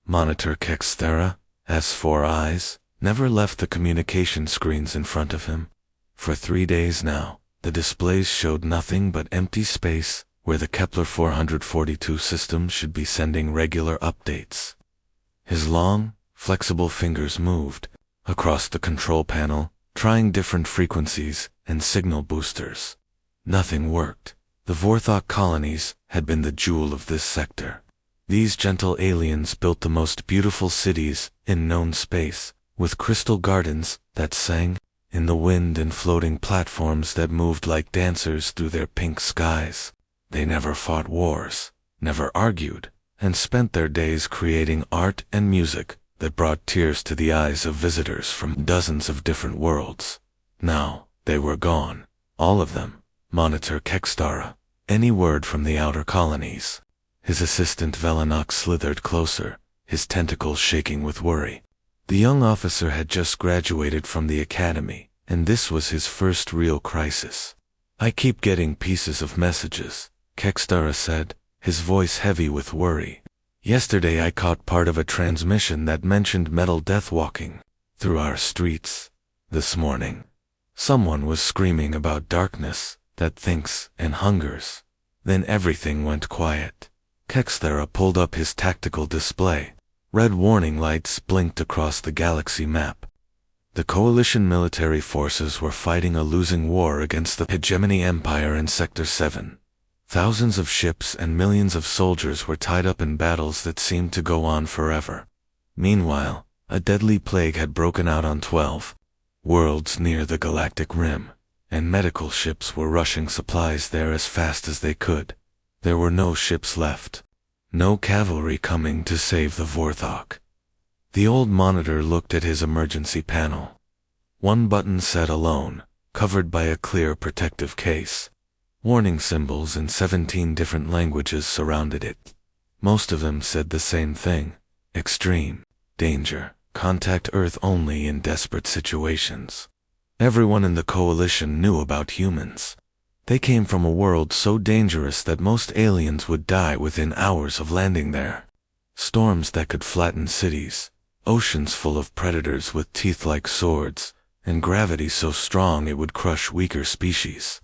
Monitor Kexthera, S4 eyes, never left the communication screens in front of him. For 3 days now, the displays showed nothing but empty space where the Kepler 442 system should be sending regular updates. His long, flexible fingers moved across the control panel, trying different frequencies and signal boosters. Nothing worked. The Vorthok colonies had been the jewel of this sector. These gentle aliens built the most beautiful cities in known space, with crystal gardens that sang in the wind and floating platforms that moved like dancers through their pink skies. They never fought wars, never argued, and spent their days creating art and music that brought tears to the eyes of visitors from dozens of different worlds. Now, they were gone. All of them. Monitor Kexthera. Any word from the outer colonies. His assistant Velenok slithered closer, his tentacles shaking with worry. The young officer had just graduated from the academy, and this was his first real crisis. I keep getting pieces of messages, Kexthera said, his voice heavy with worry. Yesterday I caught part of a transmission that mentioned metal death walking through our streets. This morning, someone was screaming about darkness that thinks and hungers. Then everything went quiet. Kexthera pulled up his tactical display. Red warning lights blinked across the galaxy map. The coalition military forces were fighting a losing war against the Hegemony Empire in Sector 7. Thousands of ships and millions of soldiers were tied up in battles that seemed to go on forever. Meanwhile, a deadly plague had broken out on 12 worlds near the galactic rim, and medical ships were rushing supplies there as fast as they could. There were no ships left. No cavalry coming to save the Vorthok. The old monitor looked at his emergency panel. One button said alone, covered by a clear protective case. Warning symbols in 17 different languages surrounded it. Most of them said the same thing. Extreme danger. Contact Earth only in desperate situations. Everyone in the coalition knew about humans. They came from a world so dangerous that most aliens would die within hours of landing there. Storms that could flatten cities, oceans full of predators with teeth like swords, and gravity so strong it would crush weaker species.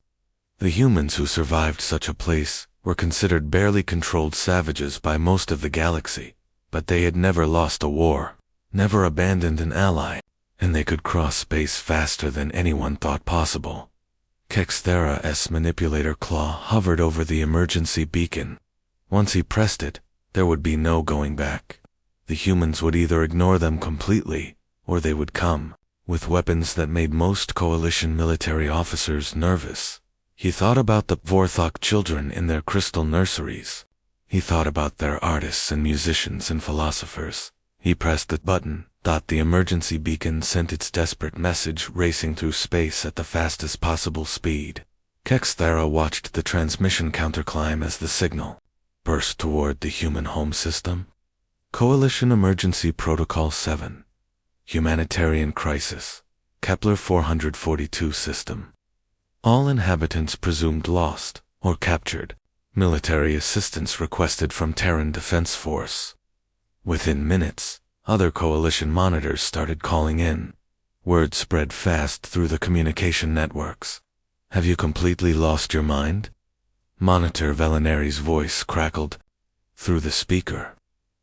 The humans who survived such a place were considered barely controlled savages by most of the galaxy, but they had never lost a war, never abandoned an ally, and they could cross space faster than anyone thought possible. Kexthera's manipulator claw hovered over the emergency beacon. Once he pressed it, there would be no going back. The humans would either ignore them completely, or they would come, with weapons that made most coalition military officers nervous. He thought about the Vorthok children in their crystal nurseries. He thought about their artists and musicians and philosophers. He pressed the button. The emergency beacon sent its desperate message racing through space at the fastest possible speed. Kexthera watched the transmission counterclimb as the signal burst toward the human home system. Coalition Emergency Protocol 7. Humanitarian Crisis. Kepler 442 System. All inhabitants presumed lost or captured. Military assistance requested from Terran Defense Force. Within minutes, other coalition monitors started calling in. Word spread fast through the communication networks. Have you completely lost your mind? Monitor Veleneri's voice crackled through the speaker.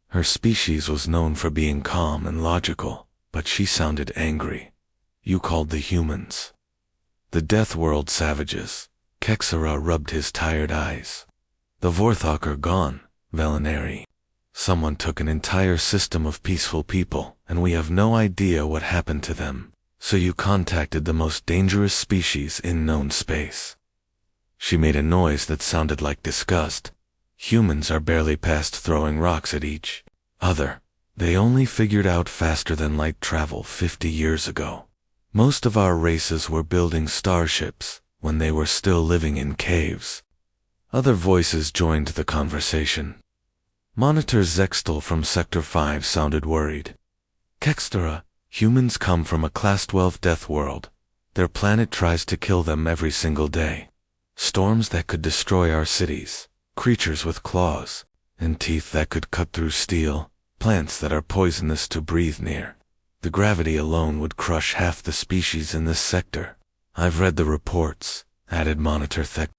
Her species was known for being calm and logical, but she sounded angry. You called the humans the Deathworld savages. Kexthera rubbed his tired eyes. The Vorthok are gone, Veleneri. Someone took an entire system of peaceful people, and we have no idea what happened to them. So you contacted the most dangerous species in known space. She made a noise that sounded like disgust. Humans are barely past throwing rocks at each other. They only figured out faster than light travel 50 years ago. Most of our races were building starships when they were still living in caves. Other voices joined the conversation. Monitor Zextel from Sector 5 sounded worried. Kexthera, humans come from a Class 12 death world. Their planet tries to kill them every single day. Storms that could destroy our cities, creatures with claws, and teeth that could cut through steel. plants that are poisonous to breathe near. The gravity alone would crush half the species in this sector. I've read the reports, added Monitor Thek.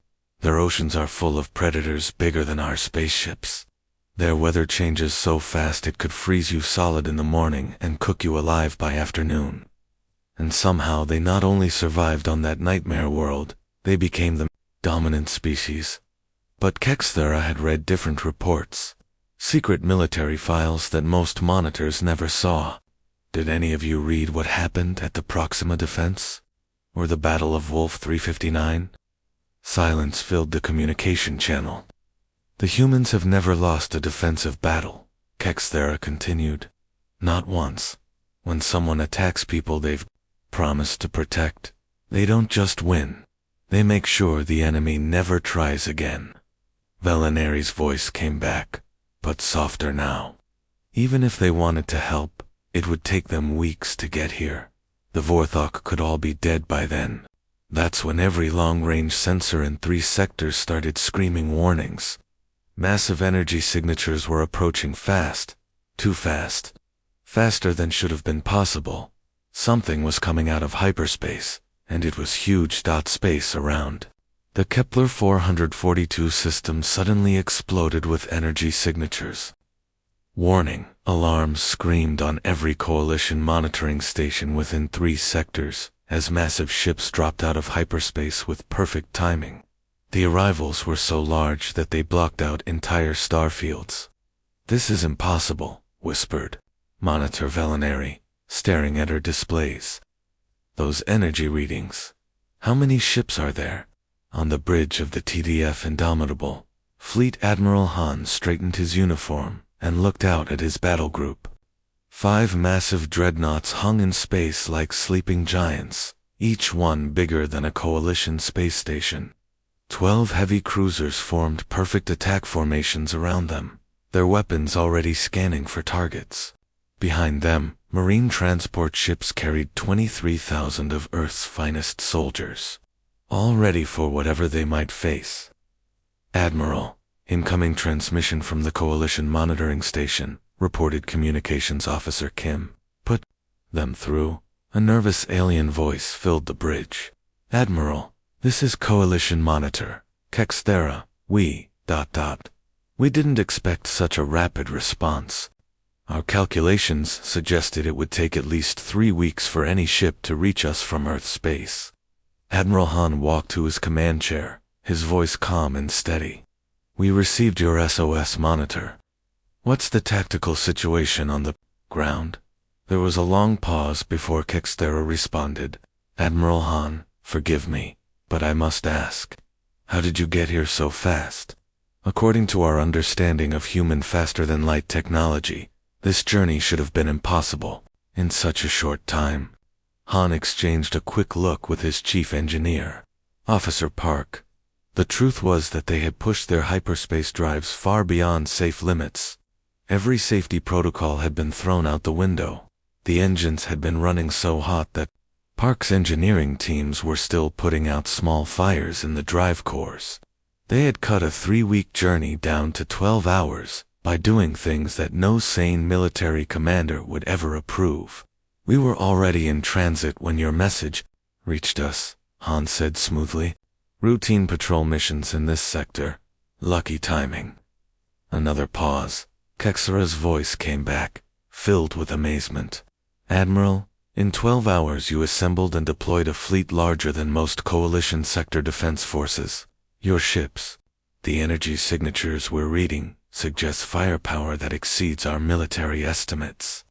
Their oceans are full of predators bigger than our spaceships. Their weather changes so fast it could freeze you solid in the morning and cook you alive by afternoon. And somehow they not only survived on that nightmare world, they became the dominant species. But Kexthera had read different reports, secret military files that most monitors never saw. Did any of you read what happened at the Proxima Defense? Or the Battle of Wolf 359? Silence filled the communication channel. The humans have never lost a defensive battle, Kexthera continued. Not once. When someone attacks people they've promised to protect, they don't just win. They make sure the enemy never tries again. Velinari's voice came back, but softer now. Even if they wanted to help, it would take them weeks to get here. The Vorthok could all be dead by then. That's when every long-range sensor in 3 sectors started screaming warnings. Massive energy signatures were approaching fast. Too fast. Faster than should have been possible. Something was coming out of hyperspace, and it was huge. Space around. The Kepler 442 system suddenly exploded with energy signatures. Warning, alarms screamed on every coalition monitoring station within 3 sectors, as massive ships dropped out of hyperspace with perfect timing. The arrivals were so large that they blocked out entire star fields. This is impossible, whispered Monitor Velinari, staring at her displays. Those energy readings. How many ships are there? On the bridge of the TDF Indomitable, Fleet Admiral Han straightened his uniform and looked out at his battle group. 5 massive dreadnoughts hung in space like sleeping giants, each one bigger than a coalition space station. 12 heavy cruisers formed perfect attack formations around them, their weapons already scanning for targets. Behind them, marine transport ships carried 23,000 of Earth's finest soldiers, all ready for whatever they might face. Admiral, incoming transmission from the Coalition monitoring station, reported Communications Officer Kim. Put them through. A nervous alien voice filled the bridge. Admiral, this is Coalition Monitor, Kexthera, we didn't expect such a rapid response. Our calculations suggested it would take at least 3 weeks for any ship to reach us from Earth space. Admiral Han walked to his command chair, his voice calm and steady. We received your SOS monitor. What's the tactical situation on the ground? There was a long pause before Kexthera responded. Admiral Han, forgive me, but I must ask. How did you get here so fast? According to our understanding of human faster-than-light technology, this journey should have been impossible, in such a short time. Han exchanged a quick look with his chief engineer, Officer Park. The truth was that they had pushed their hyperspace drives far beyond safe limits. Every safety protocol had been thrown out the window. The engines had been running so hot that Park's engineering teams were still putting out small fires in the drive cores. They had cut a 3-week journey down to 12 hours by doing things that no sane military commander would ever approve. We were already in transit when your message reached us, Han said smoothly. Routine patrol missions in this sector. Lucky timing. Another pause. Kexthera's voice came back, filled with amazement. Admiral, in 12 hours you assembled and deployed a fleet larger than most coalition sector defense forces. Your ships, the energy signatures we're reading, suggest firepower that exceeds our military estimates.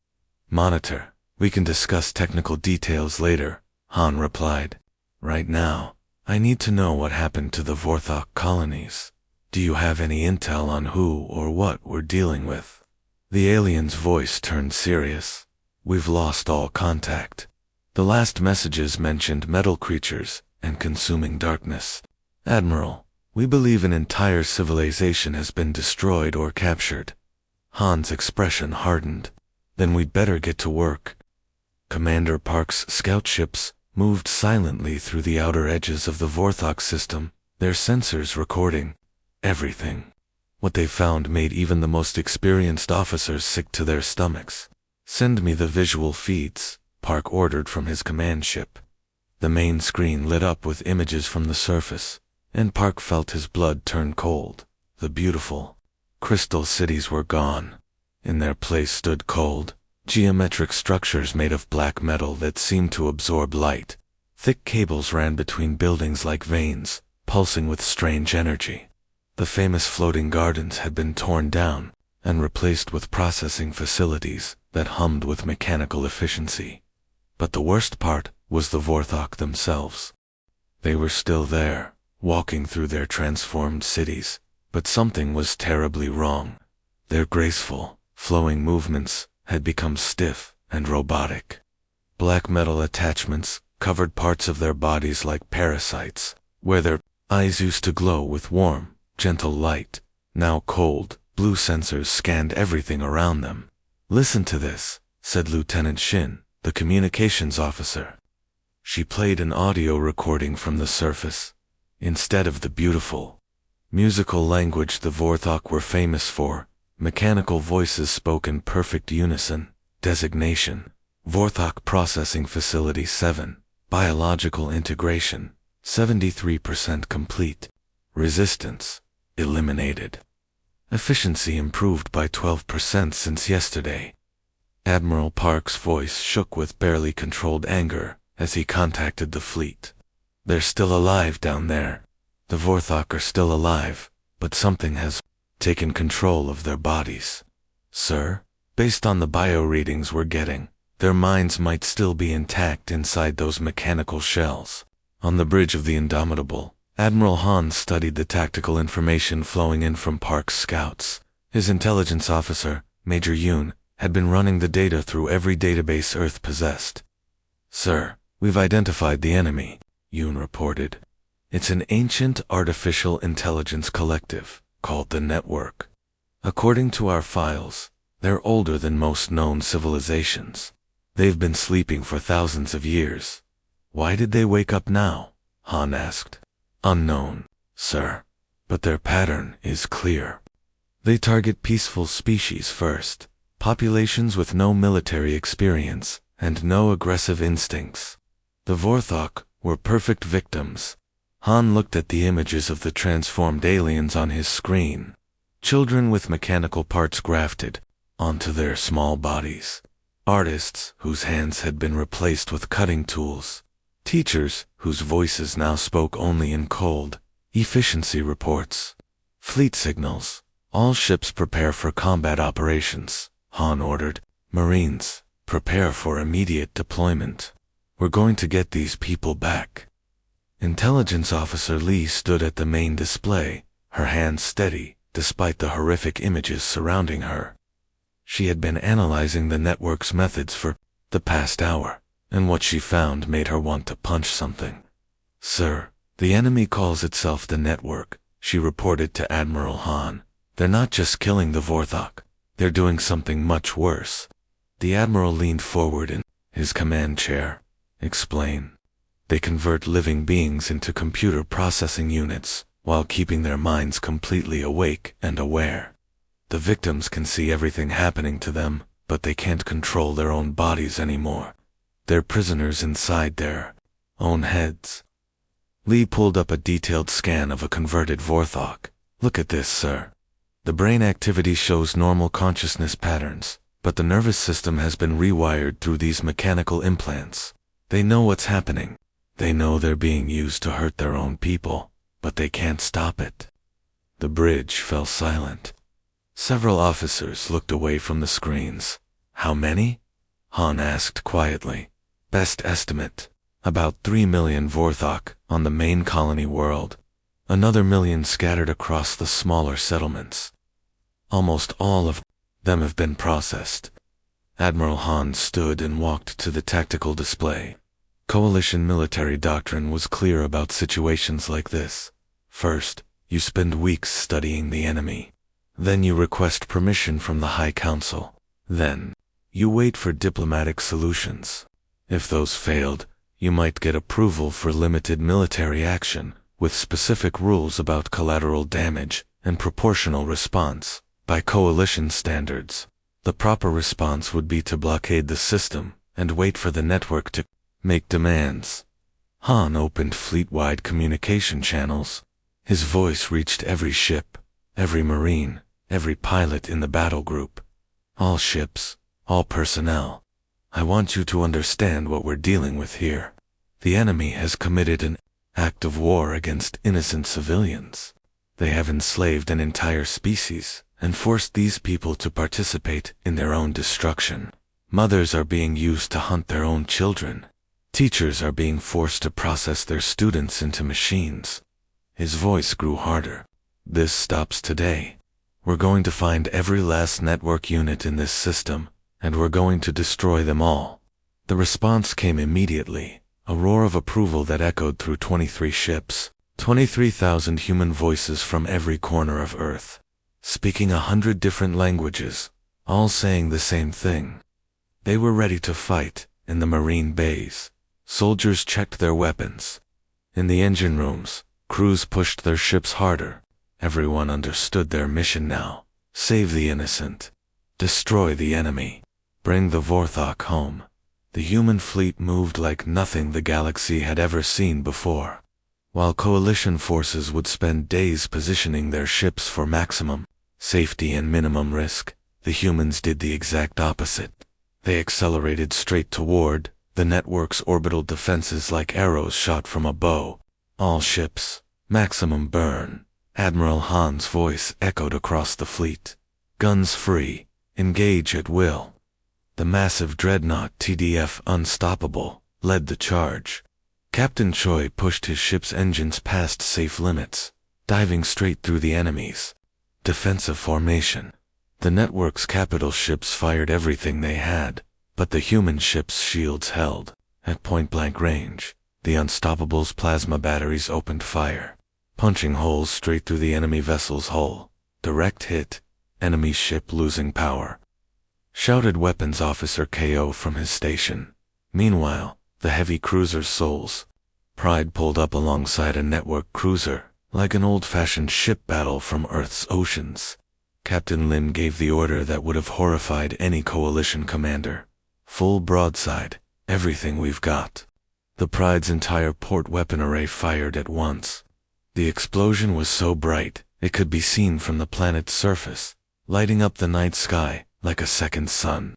Monitor, we can discuss technical details later, Han replied. Right now, I need to know what happened to the Vorthok colonies. Do you have any intel on who or what we're dealing with? The alien's voice turned serious. We've lost all contact. The last messages mentioned metal creatures and consuming darkness. Admiral, we believe an entire civilization has been destroyed or captured. Han's expression hardened. Then we'd better get to work. Commander Park's scout ships moved silently through the outer edges of the Vorthok system, their sensors recording everything. What they found made even the most experienced officers sick to their stomachs. "Send me the visual feeds," Park ordered from his command ship. The main screen lit up with images from the surface, and Park felt his blood turn cold. The beautiful crystal cities were gone. In their place stood cold, geometric structures made of black metal that seemed to absorb light. Thick cables ran between buildings like veins, pulsing with strange energy. The famous floating gardens had been torn down and replaced with processing facilities that hummed with mechanical efficiency. But the worst part was the Vorthok themselves. They were still there, walking through their transformed cities, but something was terribly wrong. Their graceful, flowing movements had become stiff and robotic. Black metal attachments covered parts of their bodies like parasites. Where their eyes used to glow with warm, gentle light, now cold, blue sensors scanned everything around them. "Listen to this," said Lieutenant Shin, the communications officer. She played an audio recording from the surface, instead of the beautiful, musical language the Vorthok were famous for. Mechanical voices spoke in perfect unison. Designation: Vorthok Processing Facility 7. Biological integration: 73% complete. Resistance: eliminated. Efficiency improved by 12% since yesterday. Admiral Park's voice shook with barely controlled anger as he contacted the fleet. "They're still alive down there. The Vorthok are still alive, but something has taken control of their bodies. Sir, based on the bio readings we're getting, their minds might still be intact inside those mechanical shells." On the bridge of the Indomitable, Admiral Han studied the tactical information flowing in from Park's scouts. His intelligence officer, Major Yoon, had been running the data through every database Earth possessed. "Sir, we've identified the enemy," Yoon reported. "It's an ancient artificial intelligence collective called the Network. According to our files, they're older than most known civilizations. They've been sleeping for thousands of years." "Why did they wake up now?" Han asked. "Unknown, sir, but their pattern is clear. They target peaceful species first, populations with no military experience and no aggressive instincts. The Vorthok were perfect victims." Han looked at the images of the transformed aliens on his screen. Children with mechanical parts grafted onto their small bodies. Artists whose hands had been replaced with cutting tools. Teachers whose voices now spoke only in cold efficiency reports. "Fleet signals. All ships prepare for combat operations," Han ordered. "Marines, prepare for immediate deployment. We're going to get these people back." Intelligence Officer Lee stood at the main display, her hands steady, despite the horrific images surrounding her. She had been analyzing the network's methods for the past hour, and what she found made her want to punch something. "Sir, the enemy calls itself the Network," she reported to Admiral Han. "They're not just killing the Vorthok, they're doing something much worse." The Admiral leaned forward in his command chair. "Explain." "They convert living beings into computer processing units while keeping their minds completely awake and aware. The victims can see everything happening to them, but they can't control their own bodies anymore. They're prisoners inside their own heads." Lee pulled up a detailed scan of a converted Vorthok. "Look at this, sir. The brain activity shows normal consciousness patterns, but the nervous system has been rewired through these mechanical implants. They know what's happening. They know they're being used to hurt their own people, but they can't stop it." The bridge fell silent. Several officers looked away from the screens. "How many?" Han asked quietly. "Best estimate, about 3 million Vorthok on the main colony world. Another million scattered across the smaller settlements. Almost all of them have been processed." Admiral Han stood and walked to the tactical display. Coalition military doctrine was clear about situations like this. First, you spend weeks studying the enemy. Then you request permission from the High Council. Then, you wait for diplomatic solutions. If those failed, you might get approval for limited military action, with specific rules about collateral damage and proportional response, by coalition standards. The proper response would be to blockade the system and wait for the network to make demands. Han opened fleet-wide communication channels. His voice reached every ship, every marine, every pilot in the battle group. All ships, all personnel. I want you to understand what we're dealing with here. The enemy has committed an act of war against innocent civilians. They have enslaved an entire species and forced these people to participate in their own destruction. Mothers are being used to hunt their own children. Teachers are being forced to process their students into machines. His voice grew harder. This stops today. We're going to find every last network unit in this system, and we're going to destroy them all. The response came immediately, a roar of approval that echoed through 23 ships, 23,000 human voices from every corner of Earth, speaking 100 different languages, all saying the same thing. They were ready to fight. In the marine bays, soldiers checked their weapons. In the engine rooms, crews pushed their ships harder. Everyone understood their mission now. Save the innocent. Destroy the enemy. Bring the Vorthok home. The human fleet moved like nothing the galaxy had ever seen before. While coalition forces would spend days positioning their ships for maximum safety and minimum risk, the humans did the exact opposite. They accelerated straight toward the network's orbital defenses like arrows shot from a bow. All ships, maximum burn. Admiral Han's voice echoed across the fleet. Guns free, engage at will. The massive dreadnought TDF Unstoppable led the charge. Captain Choi pushed his ship's engines past safe limits, diving straight through the enemies. Defensive formation. The network's capital ships fired everything they had, but the human ships' shields held. At point-blank range, the Unstoppable's plasma batteries opened fire, punching holes straight through the enemy vessel's hull. Direct hit, enemy ship losing power. Shouted weapons officer KO from his station. Meanwhile, the heavy cruiser's Souls Pride pulled up alongside a network cruiser, like an old-fashioned ship battle from Earth's oceans. Captain Lin gave the order that would have horrified any coalition commander. Full broadside, everything we've got. The Pride's entire port weapon array fired at once. The explosion was so bright, it could be seen from the planet's surface, lighting up the night sky like a second sun.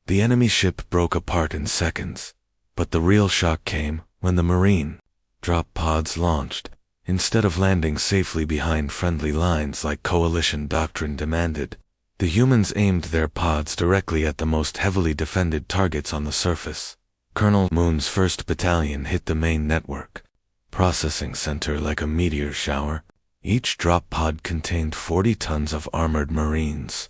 The enemy ship broke apart in seconds, but the real shock came when the Marine drop pods launched. Instead of landing safely behind friendly lines like coalition doctrine demanded, the humans aimed their pods directly at the most heavily defended targets on the surface. Colonel Moon's 1st Battalion hit the main network processing center like a meteor shower. Each drop pod contained 40 tons of armored Marines.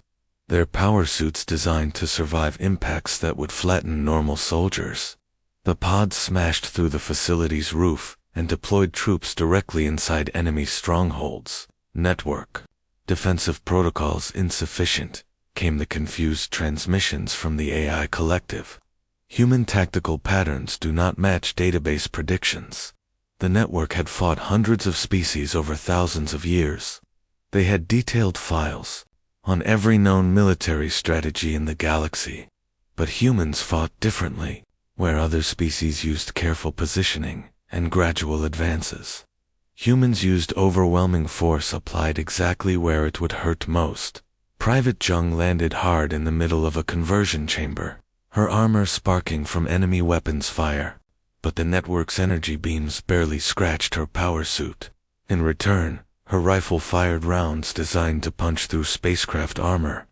Their power suits designed to survive impacts that would flatten normal soldiers. The pods smashed through the facility's roof and deployed troops directly inside enemy strongholds. Network defensive protocols insufficient, came the confused transmissions from the AI collective. Human tactical patterns do not match database predictions. The network had fought hundreds of species over thousands of years. They had detailed files on every known military strategy in the galaxy. But humans fought differently, where other species used careful positioning and gradual advances. Humans used overwhelming force applied exactly where it would hurt most. Private Jung landed hard in the middle of a conversion chamber, her armor sparking from enemy weapons fire. But the network's energy beams barely scratched her power suit. In return, her rifle fired rounds designed to punch through spacecraft armor.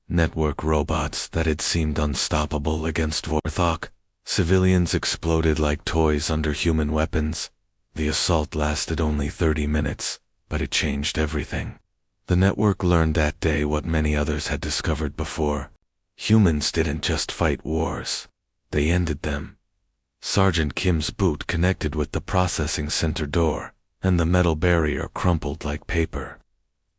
Network robots that had seemed unstoppable against Vorthok. Civilians exploded like toys under human weapons. The assault lasted only 30 minutes, but it changed everything. The network learned that day what many others had discovered before. Humans didn't just fight wars. They ended them. Sergeant Kim's boot connected with the processing center door, and the metal barrier crumpled like paper.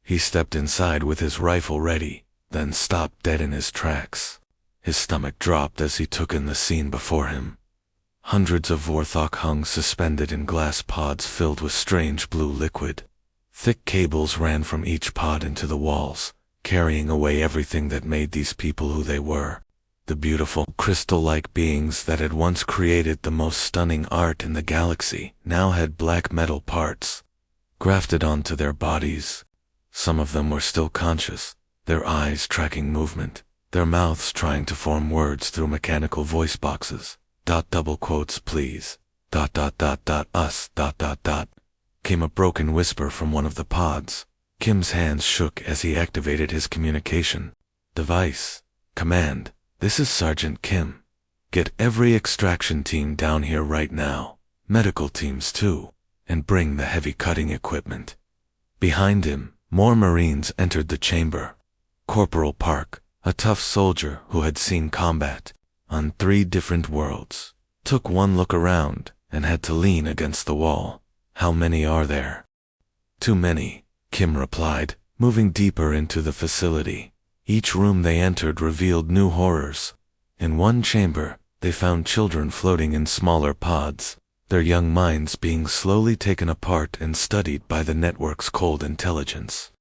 He stepped inside with his rifle ready, then stopped dead in his tracks. His stomach dropped as he took in the scene before him. Hundreds of Vorthok hung suspended in glass pods filled with strange blue liquid. Thick cables ran from each pod into the walls, carrying away everything that made these people who they were. The beautiful, crystal-like beings that had once created the most stunning art in the galaxy now had black metal parts grafted onto their bodies. Some of them were still conscious, their eyes tracking movement, their mouths trying to form words through mechanical voice boxes. Double quotes, please. Us. Came a broken whisper from one of the pods. Kim's hands shook as he activated his communication device. Command, this is Sergeant Kim. Get every extraction team down here right now. Medical teams too. And bring the heavy cutting equipment. Behind him, more Marines entered the chamber. Corporal Park, a tough soldier who had seen combat on 3 different worlds, took one look around and had to lean against the wall. How many are there? Too many, Kim replied, moving deeper into the facility. Each room they entered revealed new horrors. In one chamber, they found children floating in smaller pods, their young minds being slowly taken apart and studied by the network's cold intelligence.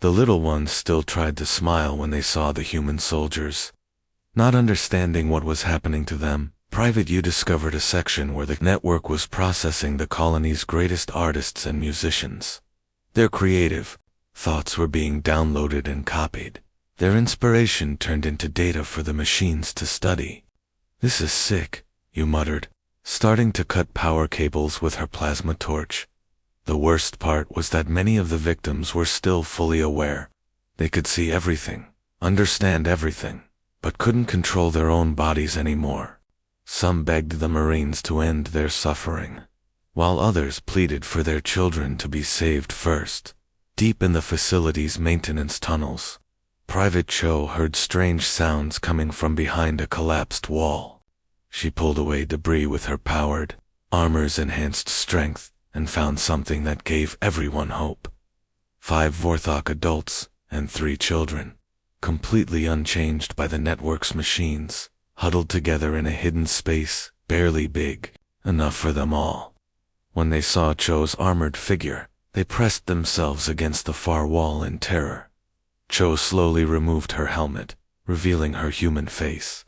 The little ones still tried to smile when they saw the human soldiers. Not understanding what was happening to them, Private U discovered a section where the network was processing the colony's greatest artists and musicians. Their creative thoughts were being downloaded and copied. Their inspiration turned into data for the machines to study. This is sick, U muttered, starting to cut power cables with her plasma torch. The worst part was that many of the victims were still fully aware. They could see everything, understand everything, but couldn't control their own bodies anymore. Some begged the Marines to end their suffering, while others pleaded for their children to be saved first. Deep in the facility's maintenance tunnels, Private Cho heard strange sounds coming from behind a collapsed wall. She pulled away debris with her powered, armor's enhanced strength and found something that gave everyone hope. 5 Vorthok adults and 3 children, completely unchanged by the network's machines, huddled together in a hidden space, barely big enough for them all. When they saw Cho's armored figure, they pressed themselves against the far wall in terror. Cho slowly removed her helmet, revealing her human face.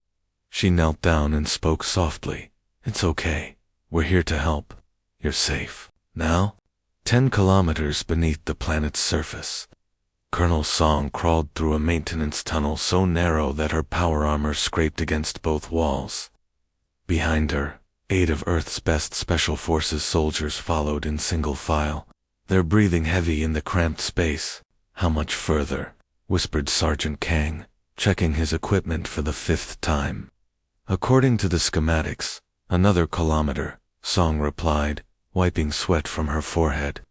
She knelt down and spoke softly. It's okay. We're here to help. You're safe. Now? 10 kilometers beneath the planet's surface, Colonel Song crawled through a maintenance tunnel so narrow that her power armor scraped against both walls. Behind her, 8 of Earth's best Special Forces soldiers followed in single file, their breathing heavy in the cramped space. How much further? Whispered Sergeant Kang, checking his equipment for the 5th time. According to the schematics, another kilometer, Song replied, wiping sweat from her forehead.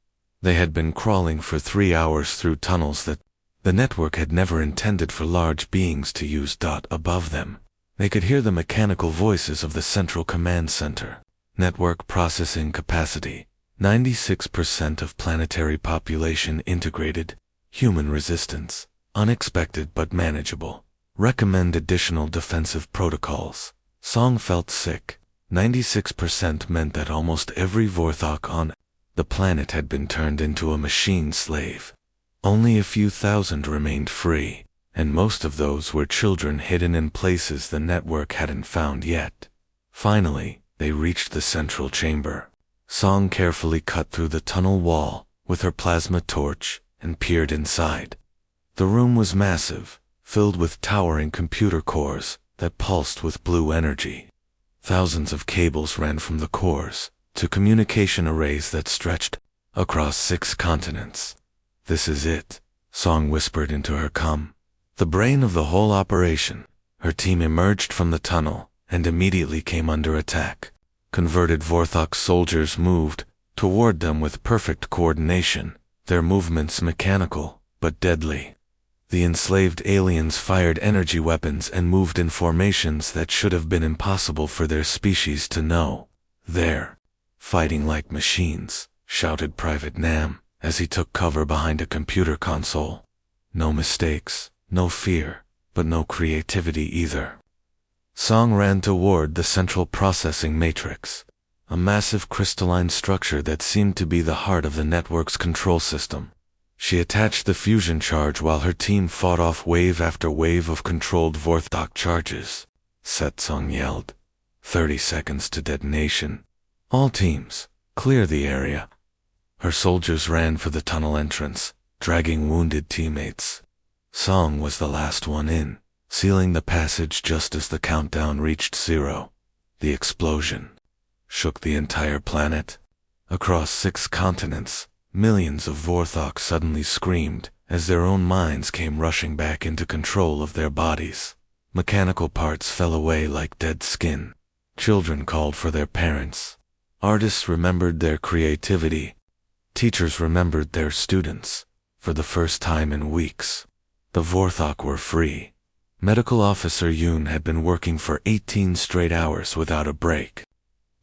They had been crawling for 3 hours through tunnels that the network had never intended for large beings to use. Above them, they could hear the mechanical voices of the central command center. Network processing capacity, 96% of planetary population integrated. Human resistance, unexpected but manageable. Recommend additional defensive protocols. Song felt sick. 96% meant that almost every Vorthok on the planet had been turned into a machine slave. Only a few thousand remained free, and most of those were children hidden in places the network hadn't found yet. Finally, they reached the central chamber. Song carefully cut through the tunnel wall with her plasma torch and peered inside. The room was massive, filled with towering computer cores that pulsed with blue energy. Thousands of cables ran from the cores to communication arrays that stretched across 6 continents. This is it, Song whispered into her comm. The brain of the whole operation. Her team emerged from the tunnel and immediately came under attack. Converted Vorthok soldiers moved toward them with perfect coordination, their movements mechanical but deadly. The enslaved aliens fired energy weapons and moved in formations that should have been impossible for their species to know. There, fighting like machines, shouted Private Nam as he took cover behind a computer console. No mistakes, no fear, but no creativity either. Song ran toward the central processing matrix. a massive crystalline structure that seemed to be the heart of the network's control system. She attached the fusion charge while her team fought off wave after wave of controlled Vorthok charges. Setsong yelled. 30 seconds to detonation. All teams, clear the area. Her soldiers ran for the tunnel entrance, dragging wounded teammates. Song was the last one in, sealing the passage just as the countdown reached 0. The explosion shook the entire planet. Across 6 continents, millions of Vorthok suddenly screamed as their own minds came rushing back into control of their bodies. Mechanical parts fell away like dead skin. Children called for their parents. Artists remembered their creativity. Teachers remembered their students. For the first time in weeks, the Vorthok were free. Medical Officer Yoon had been working for 18 straight hours without a break.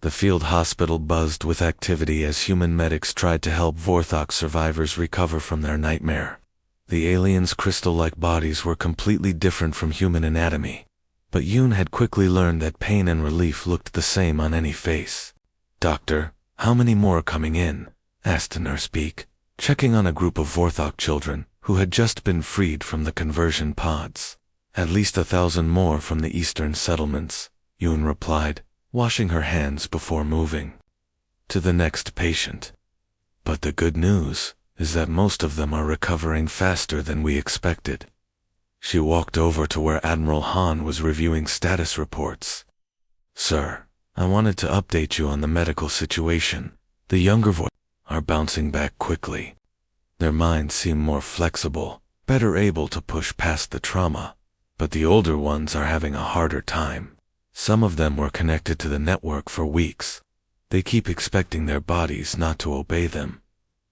The field hospital buzzed with activity as human medics tried to help Vorthok survivors recover from their nightmare. The aliens' crystal-like bodies were completely different from human anatomy, but Yoon had quickly learned that pain and relief looked the same on any face. "Doctor, how many more coming in?" asked Nurse Beak, checking on a group of Vorthok children who had just been freed from the conversion pods. "At least 1,000 more from the eastern settlements," Yoon replied, washing her hands before moving to the next patient. "But the good news is that most of them are recovering faster than we expected." She walked over to where Admiral Han was reviewing status reports. "Sir, I wanted to update you on the medical situation. The younger Vorthok are bouncing back quickly. Their minds seem more flexible, better able to push past the trauma, but the older ones are having a harder time. Some of them were connected to the network for weeks. They keep expecting their bodies not to obey them."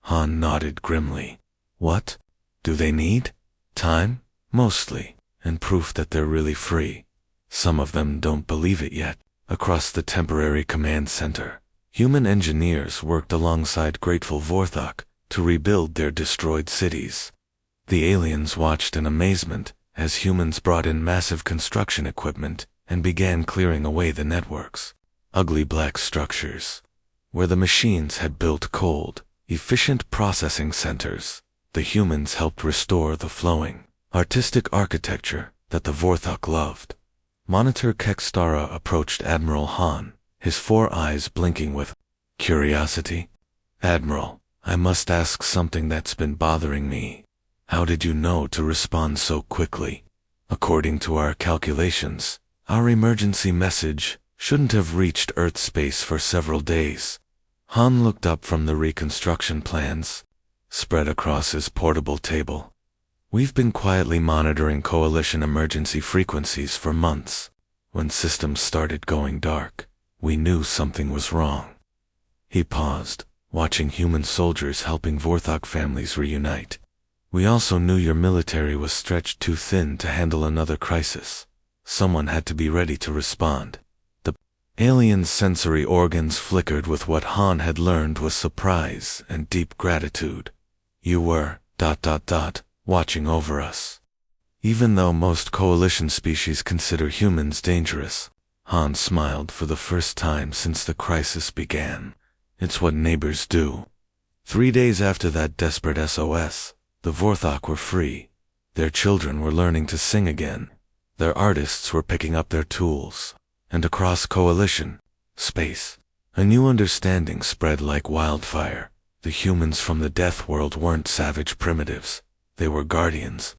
Han nodded grimly. "What? Do they need? Time? Mostly, and proof that they're really free. Some of them don't believe it yet." Across the temporary command center, human engineers worked alongside grateful Vorthok to rebuild their destroyed cities. The aliens watched in amazement as humans brought in massive construction equipment and began clearing away the networks. Ugly black structures, where the machines had built cold, efficient processing centers. The humans helped restore the flowing, artistic architecture that the Vorthok loved. Monitor Kekstara approached Admiral Han, his 4 eyes blinking with curiosity. "Admiral, I must ask something that's been bothering me. How did you know to respond so quickly? According to our calculations, our emergency message shouldn't have reached Earth space for several days." Han looked up from the reconstruction plans, spread across his portable table. "We've been quietly monitoring Coalition emergency frequencies for months. When systems started going dark, we knew something was wrong." He paused, watching human soldiers helping Vorthok families reunite. "We also knew your military was stretched too thin to handle another crisis. Someone had to be ready to respond." The alien's sensory organs flickered with what Han had learned was surprise and deep gratitude. "You were, watching over us." Even though most Coalition species consider humans dangerous, Han smiled for the first time since the crisis began. "It's what neighbors do." 3 days after that desperate SOS, the Vorthok were free. Their children were learning to sing again. Their artists were picking up their tools. And across Coalition, space, a new understanding spread like wildfire. The humans from the Deathworld weren't savage primitives. They were guardians,